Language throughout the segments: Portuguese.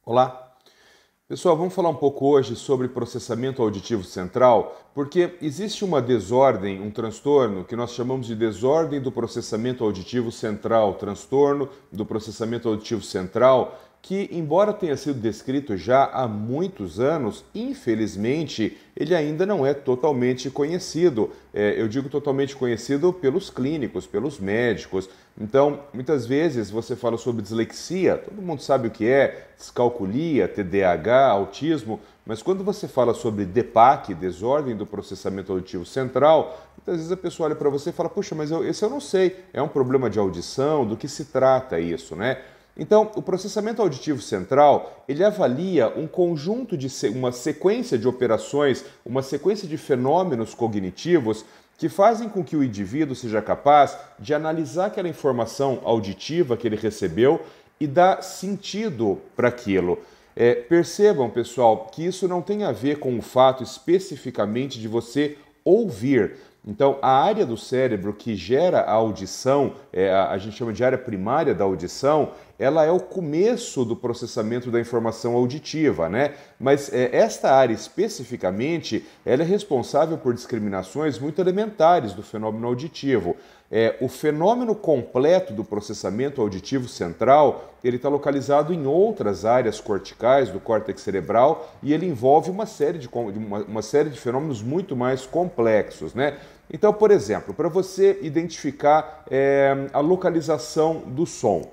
Olá! Pessoal, vamos falar um pouco hoje sobre processamento auditivo central, porque existe uma desordem, um transtorno que nós chamamos de desordem do processamento auditivo central, transtorno do processamento auditivo central, que, embora tenha sido descrito já há muitos anos, infelizmente ele ainda não é totalmente conhecido. Eu digo totalmente conhecido pelos clínicos, pelos médicos. Então, muitas vezes você fala sobre dislexia, todo mundo sabe o que é, descalculia, TDAH, autismo, mas quando você fala sobre DPAC, desordem do processamento auditivo central, muitas vezes a pessoa olha para você e fala, puxa, mas esse eu não sei, é um problema de audição, do que se trata isso, né? Então, o processamento auditivo central, ele avalia um conjunto de uma sequência de operações, uma sequência de fenômenos cognitivos que fazem com que o indivíduo seja capaz de analisar aquela informação auditiva que ele recebeu e dar sentido para aquilo. Percebam, pessoal, que isso não tem a ver com o fato especificamente de você ouvir. Então, a área do cérebro que gera a audição, a gente chama de área primária da audição, ela é o começo do processamento da informação auditiva, né? Mas esta área especificamente, ela é responsável por discriminações muito elementares do fenômeno auditivo. O fenômeno completo do processamento auditivo central, ele está localizado em outras áreas corticais do córtex cerebral e ele envolve uma série de fenômenos muito mais complexos, né? Então, por exemplo, para você identificar a localização do som,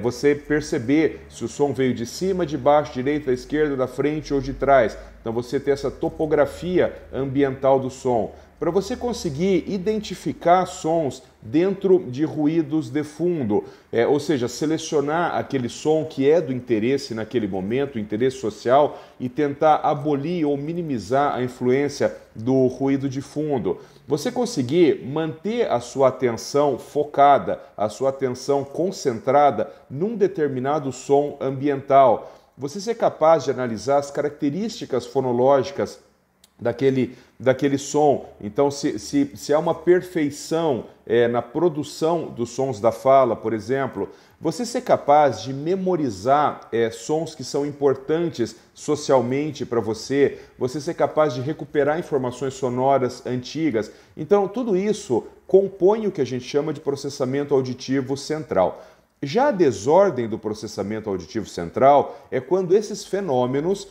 você perceber se o som veio de cima, de baixo, direita, esquerda, da frente ou de trás. Então você ter essa topografia ambiental do som. Para você conseguir identificar sons dentro de ruídos de fundo, ou seja, selecionar aquele som que é do interesse naquele momento, interesse social, e tentar abolir ou minimizar a influência do ruído de fundo. Você conseguir manter a sua atenção focada, a sua atenção concentrada num determinado som ambiental. Você ser capaz de analisar as características fonológicas daquele som. Então, se há uma perfeição na produção dos sons da fala, por exemplo, você ser capaz de memorizar sons que são importantes socialmente para você, você ser capaz de recuperar informações sonoras antigas. Então, tudo isso compõe o que a gente chama de processamento auditivo central. Já a desordem do processamento auditivo central é quando esses fenômenos,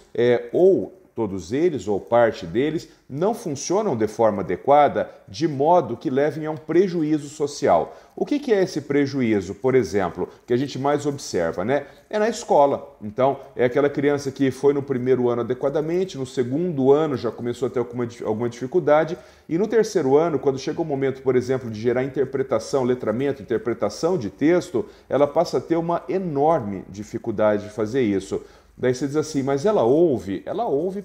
ou todos eles ou parte deles, não funcionam de forma adequada, de modo que levem a um prejuízo social. O que é esse prejuízo, por exemplo, que a gente mais observa, né? É na escola. Então, é aquela criança que foi no primeiro ano adequadamente, no segundo ano já começou a ter alguma dificuldade, e no terceiro ano, quando chega o momento, por exemplo, de gerar interpretação, letramento, interpretação de texto, ela passa a ter uma enorme dificuldade de fazer isso. Daí você diz assim, mas ela ouve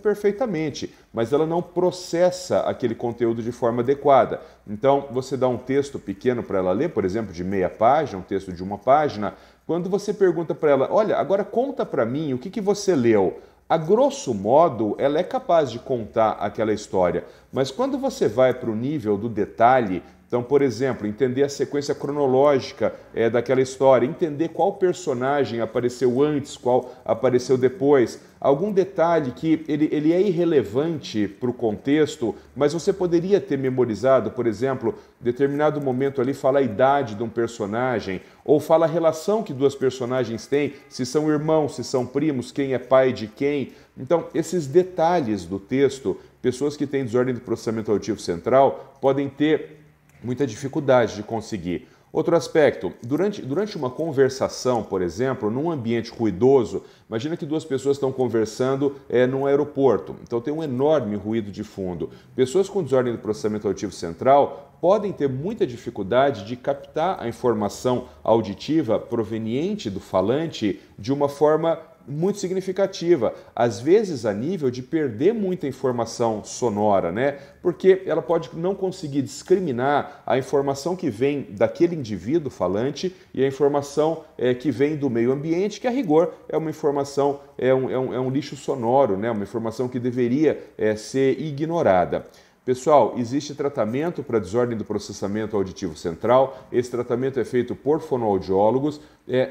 perfeitamente, mas ela não processa aquele conteúdo de forma adequada. Então, você dá um texto pequeno para ela ler, por exemplo, de meia página, um texto de uma página, quando você pergunta para ela, olha, agora conta para mim o que você leu. A grosso modo, ela é capaz de contar aquela história, mas quando você vai para o nível do detalhe, então, por exemplo, entender a sequência cronológica daquela história, entender qual personagem apareceu antes, qual apareceu depois, algum detalhe que ele é irrelevante para o contexto, mas você poderia ter memorizado, por exemplo, em determinado momento ali fala a idade de um personagem, ou fala a relação que duas personagens têm, se são irmãos, se são primos, quem é pai de quem. Então, esses detalhes do texto, pessoas que têm desordem do processamento auditivo central podem ter muita dificuldade de conseguir. Outro aspecto, durante uma conversação, por exemplo, num ambiente ruidoso, imagina que duas pessoas estão conversando num aeroporto, então tem um enorme ruído de fundo. Pessoas com desordem do processamento auditivo central podem ter muita dificuldade de captar a informação auditiva proveniente do falante de uma forma muito significativa, às vezes a nível de perder muita informação sonora, né? Porque ela pode não conseguir discriminar a informação que vem daquele indivíduo falante e a informação que vem do meio ambiente, que a rigor é uma informação, é um lixo sonoro, né? Uma informação que deveria ser ignorada. Pessoal, existe tratamento para desordem do processamento auditivo central. Esse tratamento é feito por fonoaudiólogos.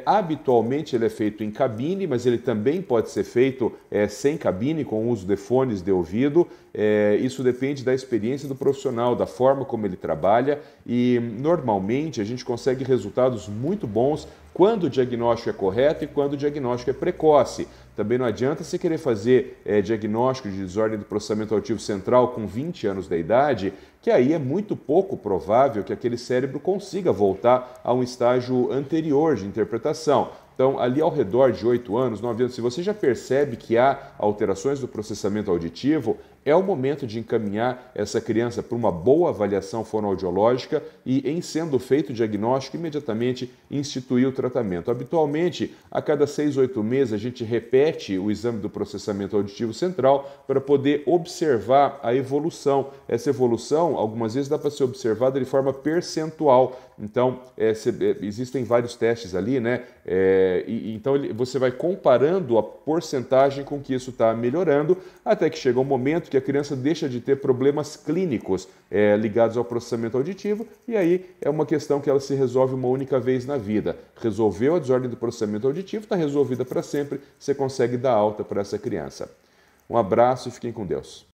Habitualmente ele é feito em cabine, mas ele também pode ser feito sem cabine, com o uso de fones de ouvido. Isso depende da experiência do profissional, da forma como ele trabalha, e normalmente a gente consegue resultados muito bons quando o diagnóstico é correto e quando o diagnóstico é precoce. Também não adianta você querer fazer diagnóstico de desordem do processamento auditivo central com 20 anos de idade, que aí é muito pouco provável que aquele cérebro consiga voltar a um estágio anterior de interpretação. Então, ali ao redor de 8 anos, 9 anos, se você já percebe que há alterações do processamento auditivo, é o momento de encaminhar essa criança para uma boa avaliação fonoaudiológica e, em sendo feito o diagnóstico, imediatamente instituir o tratamento. Habitualmente, a cada 6, 8 meses, a gente repete o exame do processamento auditivo central para poder observar a evolução. Essa evolução, algumas vezes, dá para ser observada de forma percentual. Então, existem vários testes ali, né? Então, você vai comparando a porcentagem com que isso está melhorando, até que chega um momento que a criança deixa de ter problemas clínicos ligados ao processamento auditivo, e aí é uma questão que ela se resolve uma única vez na vida. Resolveu a desordem do processamento auditivo, está resolvida para sempre, você consegue dar alta para essa criança. Um abraço e fiquem com Deus.